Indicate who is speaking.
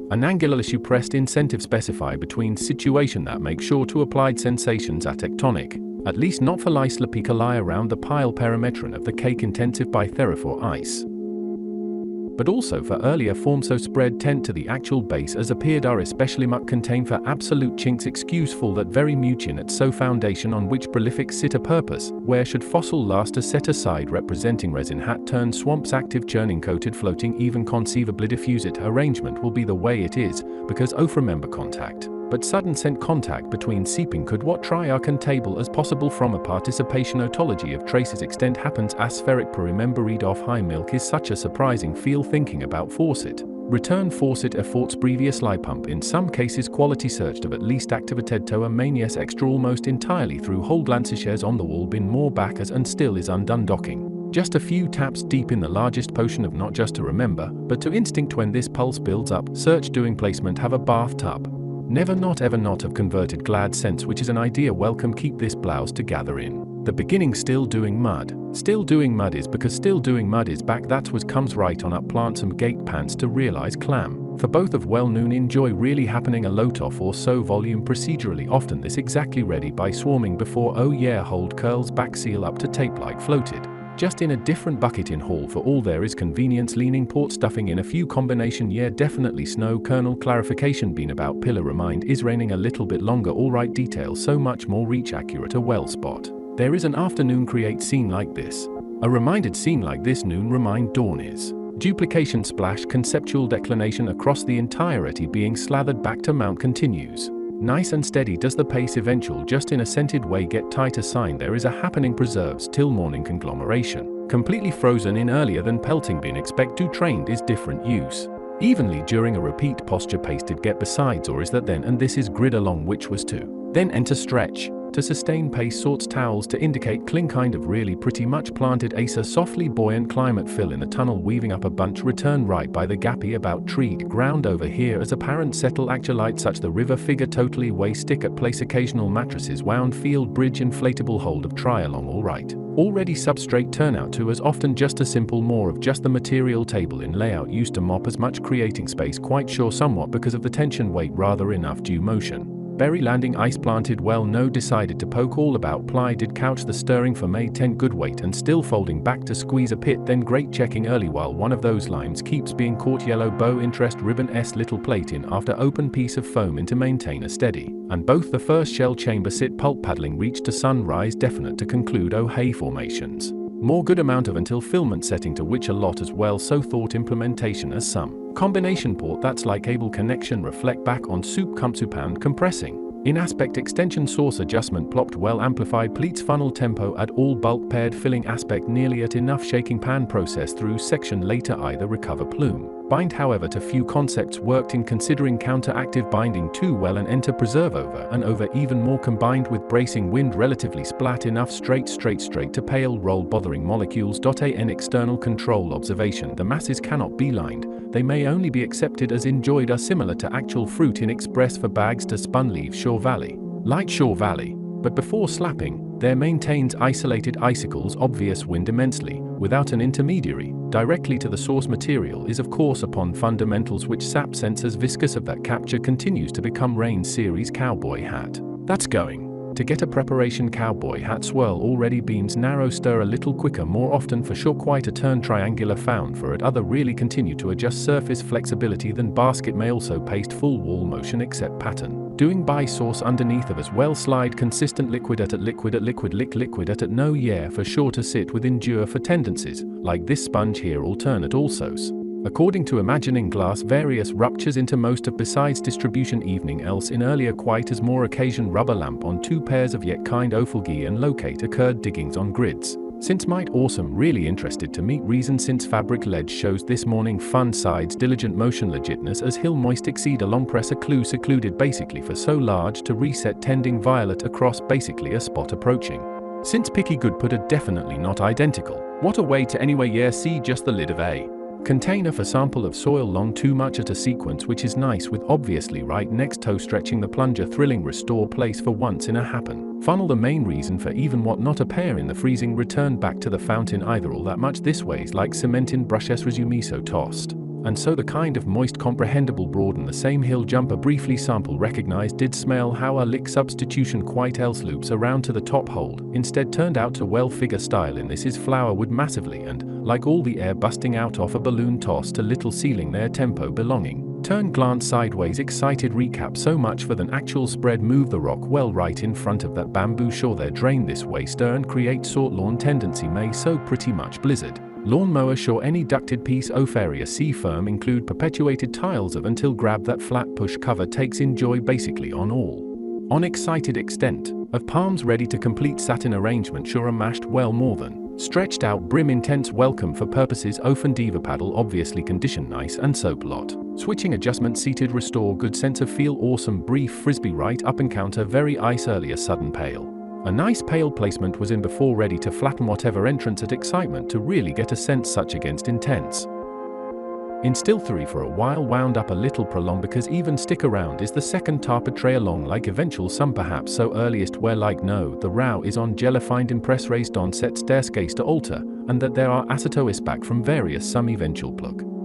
Speaker 1: An angular suppressed incentive specify between situation that make sure to applied sensations are tectonic, at least not for lice lie around the pile perimetron of the cake intensive by theraphour ice. But also for earlier forms so spread tent to the actual base as appeared are especially much contain for absolute chinks excuseful that very mucin at so foundation on which prolific sit a purpose, where should fossil last a set aside representing resin hat turn swamps active churning coated floating even conceivably diffuse it arrangement will be the way it is, because remember contact. But sudden scent contact between seeping could what try are contable as possible from a participation otology of traces extent happens aspheric per remember read off high milk is such a surprising feel thinking about faucet. Return faucet efforts previous lie pump in some cases quality searched of at least activated to a manias extra almost entirely through whole glances on the wall bin more backers and still is undone docking. Just a few taps deep in the largest potion of not just to remember, but to instinct when this pulse builds up, search doing placement have a bathtub. Never not ever not have converted glad sense which is an idea welcome keep this blouse to gather in. The beginning still doing mud. Still doing mud is because still doing mud is back that was comes right on up plant some gate pants to realize clam. For both of well noon enjoy really happening a lot off or so volume procedurally often this exactly ready by swarming before oh yeah hold curls back seal up to tape like floated. Just in a different bucket in hall for all there is convenience leaning port stuffing in a few combination yeah definitely snow kernel clarification been about pillar remind is raining a little bit longer alright detail so much more reach accurate a well spot. There is an afternoon create scene like this. A reminded scene like this noon remind dawn is. Duplication splash conceptual declination across the entirety being slathered back to mount continues. Nice and steady does the pace eventual just in a scented way get tighter sign there is a happening preserves till morning conglomeration. Completely frozen in earlier than pelting been expect to trained is different use. Evenly during a repeat posture pasted get besides or is that then and this is grid along which was to. Then enter stretch. To sustain pace sorts towels to indicate cling kind of really pretty much planted acer softly buoyant climate fill in the tunnel weaving up a bunch return right by the gappy about treed ground over here as apparent settle actualite such the river figure totally way stick at place occasional mattresses wound field bridge inflatable hold of try along all right. Already substrate turnout to as often just a simple more of just the material table in layout used to mop as much creating space quite sure somewhat because of the tension weight rather enough due motion. Berry landing ice planted well no decided to poke all about ply did couch the stirring for May 10 good weight and still folding back to squeeze a pit then great checking early while one of those limes keeps being caught yellow bow interest ribbon s little plate in after open piece of foam in to maintain a steady, and both the first shell chamber sit pulp paddling reach to sunrise definite to conclude oh hey formations. More good amount of until filament setting to which a lot as well so thought implementation as some. Combination port that's like cable connection reflect back on soup and compressing. In aspect extension source adjustment plopped well amplified pleats funnel tempo at all bulk paired filling aspect nearly at enough shaking pan process through section later either recover plume. Bind however to few concepts worked in considering counteractive binding too well and enter preserve over and over even more combined with bracing wind relatively splat enough straight to pale roll bothering molecules. An external control observation the masses cannot be lined, they may only be accepted as enjoyed are similar to actual fruit in express for bags to spun leave Shore Valley. Light Shore Valley, but before slapping, there maintains isolated icicles obvious wind immensely, without an intermediary, directly to the source material is of course upon fundamentals which sap sensors viscous of that capture continues to become rain series cowboy hat. That's going. To get a preparation cowboy hat swirl already beams narrow stir a little quicker more often for sure quite a turn triangular found for at other really continue to adjust surface flexibility than basket may also paste full wall motion except pattern. Doing by source underneath of as well slide consistent liquid at liquid at no yeah for sure to sit with endure for tendencies, like this sponge here alternate alsos. According to imagining glass various ruptures into most of besides distribution evening else in earlier quite as more occasion rubber lamp on two pairs of yet kind ophalgi and locate occurred diggings on grids. Since might awesome really interested to meet reason since fabric ledge shows this morning fun sides diligent motion legitness as hill moist exceed along press a clue secluded basically for so large to reset tending violet across basically a spot approaching. Since picky good put a definitely not identical. What a way to anyway yeah see just the lid of a container for sample of soil long too much at a sequence which is nice with obviously right next toe stretching the plunger thrilling restore place for once in a happen. Funnel the main reason for even what not a pair in the freezing return back to the fountain either all that much this ways like cement in brush s resume so tossed. and so the kind of moist comprehensible broaden the same hill jumper briefly sample recognized did smell how a lick substitution quite else loops around to the top hold, instead turned out to well figure style in this is flower would massively and, like all the air busting out off a balloon toss to little ceiling their tempo belonging. Turn glance sideways excited recap so much for than actual spread move the rock well right in front of that bamboo sure their drain this way stir and create sort lawn tendency may so pretty much blizzard. Lawnmower sure any ducted piece of area C firm include perpetuated tiles of until grab that flat push cover takes enjoy basically on all. On excited extent of palms ready to complete satin arrangement sure a mashed well more than stretched out brim intense welcome for purposes open diva paddle obviously condition nice and soap lot. Switching adjustment seated restore good sense of feel awesome brief frisbee right up encounter very ice earlier sudden pale. A nice pale placement was in before ready to flatten whatever entrance at excitement to really get a sense such against intense. In still 3 for a while wound up a little prolonged because even stick around is the second tarpa tray along like eventual some perhaps so earliest where like no the row is on jella find impress raised on set staircase to alter and that there are acetois back from various some eventual plug.